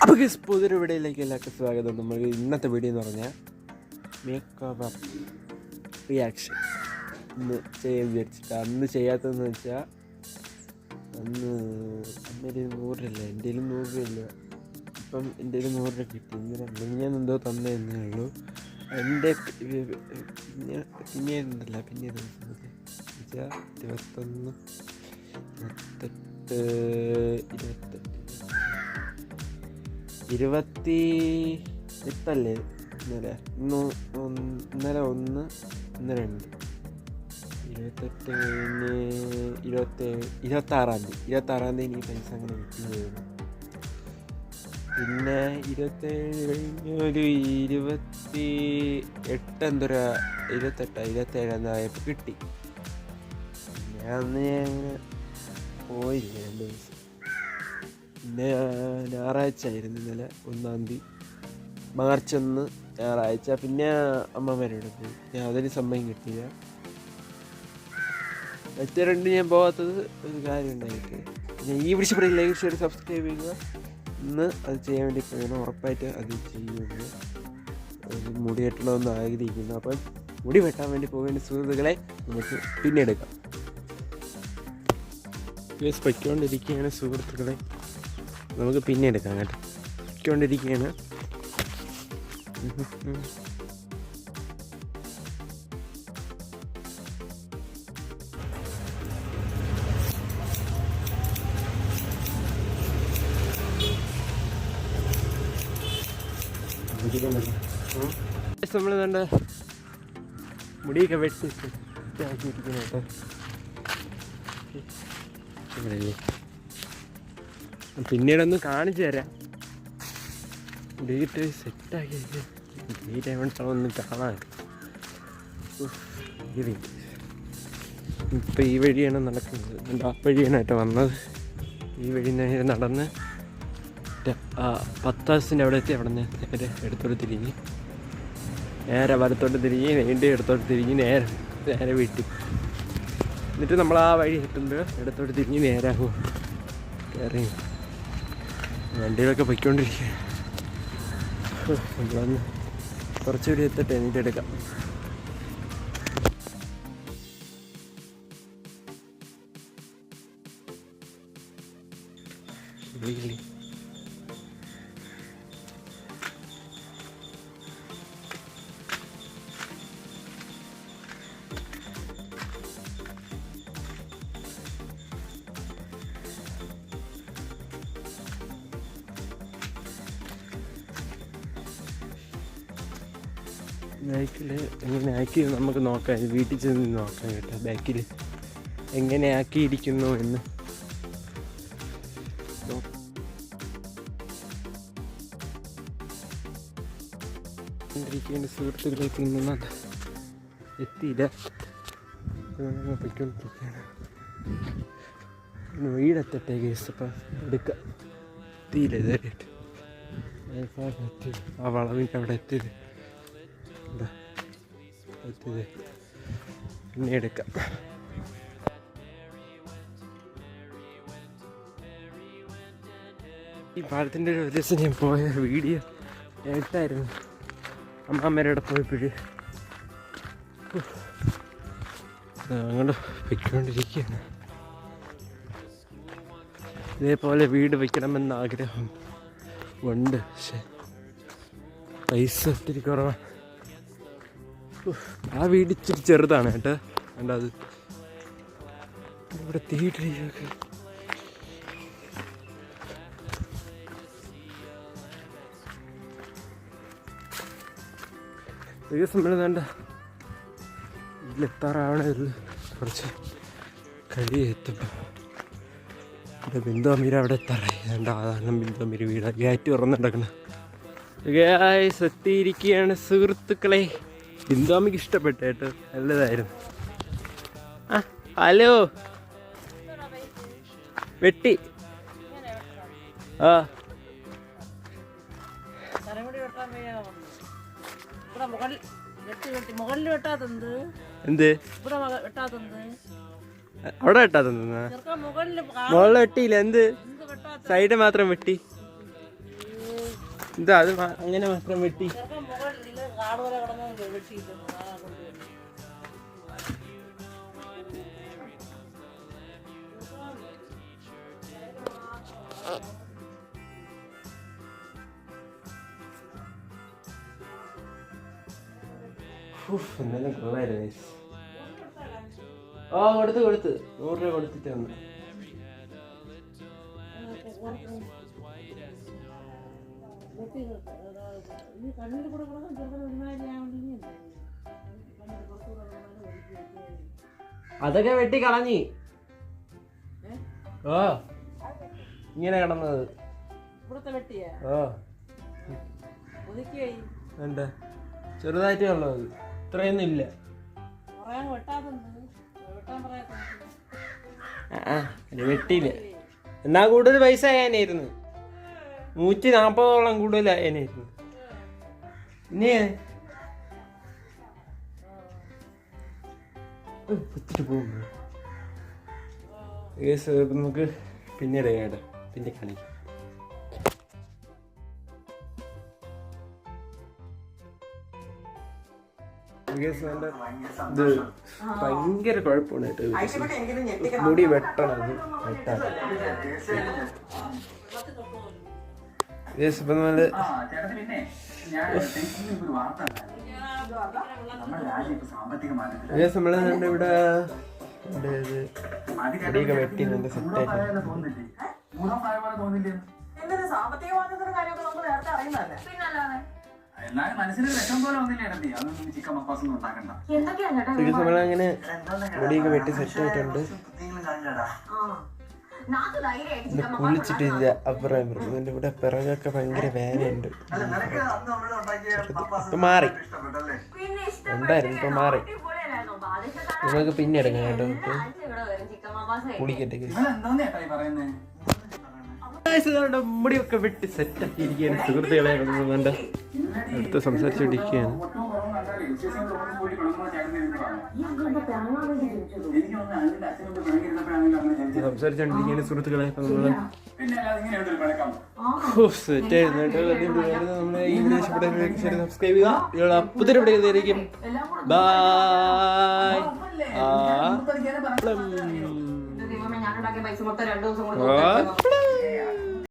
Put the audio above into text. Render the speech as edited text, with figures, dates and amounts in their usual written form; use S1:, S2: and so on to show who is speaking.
S1: അപ്പോൾ പുതിയൊരു വീഡിയോയിലേക്ക് എല്ലാവർക്കും സ്വാഗതം. നമ്മൾ ഇന്നത്തെ വീഡിയോ എന്ന് പറഞ്ഞാൽ മേക്ക് ഓവർ റിയാക്ഷൻ ഇന്ന് ചെയ്യാൻ വിചാരിച്ചിട്ട്. അന്ന് ചെയ്യാത്തതെന്ന് വെച്ചാൽ അന്ന് അമ്മേൻ്റെ 100 രൂപ എൻ്റെ 100 രൂപയില്ല. ഇപ്പം എൻ്റെ 100 രൂപ കിട്ടി. ഇന്ന് ഞാൻ എന്തോ തന്നേ ഉള്ളൂ. എൻ്റെ പിന്നെ ഉണ്ടല്ല പിന്നെ വെച്ചാൽ 21 28 ഇന്നലെ 1 ഇന്നലെ 2 28 26 തീയതി ഈ പൈസ അങ്ങനെ കിട്ടുകയായിരുന്നു. പിന്നെ 27 കഴിഞ്ഞ് ഒരു 27 എന്നായപ്പോൾ കിട്ടി. പിന്നെ അന്ന് ഞാൻ പോയില്ല 2 ദിവസം. പിന്നെ ഞായറാഴ്ച ആയിരുന്നു ഇന്നലെ 1 തീയതി മാർച്ച് 1 ഞായറാഴ്ച. പിന്നെ അമ്മമാരോട് പോയി. ഞാൻ അതിന് സമയം കിട്ടിയില്ല. മറ്റേ 2 ഞാൻ പോകാത്തത് ഒരു കാര്യം ഉണ്ടായിട്ട്. പിന്നെ ഈ വിളിച്ചപ്പോൾ ലൈക്ക് ഷെയർ സബ്സ്ക്രൈബ് ചെയ്യുക. ഇന്ന് അത് ചെയ്യാൻ വേണ്ടി പോകണം. ഉറപ്പായിട്ട് അത് ചെയ്യുന്നു. മുടി വെട്ടണമെന്ന് ആഗ്രഹിക്കുന്നു. അപ്പം മുടി വെട്ടാൻ വേണ്ടി പോകേണ്ട സുഹൃത്തുക്കളെ നമുക്ക് പിന്നെ എടുക്കാം. പൊയ്ക്കൊണ്ടിരിക്കുകയാണ് സുഹൃത്തുക്കളെ, നമുക്ക് പിന്നെ എടുക്കാം കേട്ടോ. പൊയ്ക്കൊണ്ടിരിക്കുകയാണ്. നമ്മൾ വേണ്ട മുടിയൊക്കെ വെട്ടിയിരിക്കുന്നു കേട്ടോ. പിന്നീടൊന്ന് കാണിച്ചു തരാം. മുടിയിട്ട് സെറ്റാക്കി ഈ ടൈമിട്ടാണ് ഒന്ന് കാണാൻ. ഇപ്പം ഈ വഴിയാണ് നടക്കുന്നത്. ആ വഴിയാണ് കേട്ടോ വന്നത്. ഈ വഴി നേരെ നടന്ന് 10 അവിടെ എത്തി. അവിടെ നിന്ന് നേരെ എടുത്തോട്ട് തിരിഞ്ഞ് നേരെ വലത്തോട്ട് തിരിഞ്ഞ് വീണ്ടും എടുത്തോട്ട് തിരിഞ്ഞ് നേരെ വീട്ടിൽ. എന്നിട്ട് നമ്മൾ ആ വഴി എത്തുമ്പോൾ ഇടത്തോട്ട് തിരിഞ്ഞ് നേരെ കയറി വണ്ടികളൊക്കെ പൊയ്ക്കൊണ്ടിരിക്കുക. നമ്മളൊന്ന് കുറച്ചുകൂടി എത്തട്ടെ, എന്നിട്ട് എടുക്കാം. ബാക്കിൽ എങ്ങനെ ആക്കി നമുക്ക് നോക്കാം. വീട്ടിൽ ചെന്ന് നോക്കാം കേട്ടോ. ബാക്കിൽ എങ്ങനെ ആക്കിയിരിക്കുന്നു എന്ന് സുഹൃത്തുക്കളേക്ക് ഇന്നും എത്തിയില്ല. പൊയ്ക്കൊണ്ടിരിക്കുകയാണ്. വീടെത്തട്ടെ കേസ്. അപ്പം എടുക്കാം. എത്തിയില്ല ഇതായിട്ട്. ആ വളവിൻ്റെ അവിടെ എത്തിയത് പിന്നെ എടുക്കാം. ഈ പാലത്തിൻ്റെ ഒരു ദിവസം ഞാൻ പോയ വീഡിയോ എടുത്തായിരുന്നു. അമ്മമ്മേരുടെ പോയപ്പോഴ് അങ്ങോട്ട് പൊയ്ക്കൊണ്ടിരിക്കുകയാണ്. ഇതേപോലെ വീട് വയ്ക്കണമെന്ന് ആഗ്രഹം ഉണ്ട്. പക്ഷെ പൈസ ഒത്തിരി കുറവാണ്. ആ വീട് ഇച്ചിരി ചെറുതാണ് കേട്ടോ. കണ്ട അത് ഇവിടെ തീയിട്ടിരിക്കുകയൊക്കെ. ദിവസം വേണ്ട ഇതിലെത്താറാവണേ ഉള്ളൂ. കുറച്ച് കഴിയെത്തുമ്പോൾ എൻ്റെ ബിന്ദുഅമ്മീര അവിടെ എത്താറായി. വേണ്ട അതാണ് ബിന്ദുഅമ്മീര വീട്. ഗേറ്റ് തുറന്നിടക്കണം. എത്തിയിരിക്കുകയാണ് സുഹൃത്തുക്കളെ. ബിന്ദുഅമ്മയ്ക്ക് ഇഷ്ടപ്പെട്ടു കേട്ടോ. നല്ലതായിരുന്നു. ഹലോ വെട്ടി. എന്ത് അവിടെ വെട്ടാത്തന്നാ? മുകളിൽ വെട്ടിയില്ല. എന്ത് സൈഡ് മാത്രം വെട്ടി. എന്താ അത് അങ്ങനെ മാത്രം വെട്ടി? എന്നാലും കൊള്ളായിരുന്നു. ഓ കൊടുത്ത് 100 രൂപ കൊടുത്തിട്ട് വന്നു. അതൊക്കെ വെട്ടി കളഞ്ഞി. ഓ ഇങ്ങനെ കിടന്നത്. ഓ എന്താ ചെറുതായിട്ടേ ഉള്ളത്, ഇത്രയൊന്നും ഇല്ല. വെട്ടിയില്ല. എന്നാ കൂടുതൽ പൈസ ആയാനായിരുന്നു. 140ഓളം കൂടുതൽ ആയാനായിരുന്നു. ഇനി പോകുമ്പോ നമുക്ക് പിന്നീട് പിന്നെ കാണിക്കാം. ഇത് ഭയങ്കര കുഴപ്പമാണ് കേട്ടോ. മുടി വെട്ടണം, അത് വെട്ടാൻ. ഇപ്പം നമ്മള് ഇവിടെ മുടിയൊക്കെ വെട്ടി നല്ല സെറ്റായിട്ട്. നമ്മളങ്ങനെ മുടിയൊക്കെ വെട്ടി സെറ്റായിട്ടുണ്ട്. കുളിച്ചിട്ടില്ല. അപ്പുറം ഇതിന്റെ ഇവിടെ പിറകൊക്കെ ഭയങ്കര വേദനയുണ്ട്. ഇപ്പൊ മാറി ഉണ്ടായിരുന്നു, ഇപ്പൊ മാറി. നിങ്ങൾക്ക് പിന്നെ എടുക്കാം കേട്ടോ. കുളിക്കട്ടെ. മുടിയൊക്കെ വെട്ടി സെറ്റാക്കി ഇരിക്കുകയാണ് സുഹൃത്തുക്കളെ. വേണ്ട അടുത്ത് സംസാരിച്ചുകൊണ്ടിരിക്കുകയാണ്. സംസാരിച്ചോണ്ടിരിക്കുകയാണ് സുഹൃത്തുക്കളെ. സെറ്റായിരുന്നു കേട്ടോ. നമ്മളെ ഈ വീഡിയോ ഇഷ്ടപ്പെട്ട സബ്സ്ക്രൈബ് ചെയ്യുക. പുതിയ വീഡിയോ ബൈ.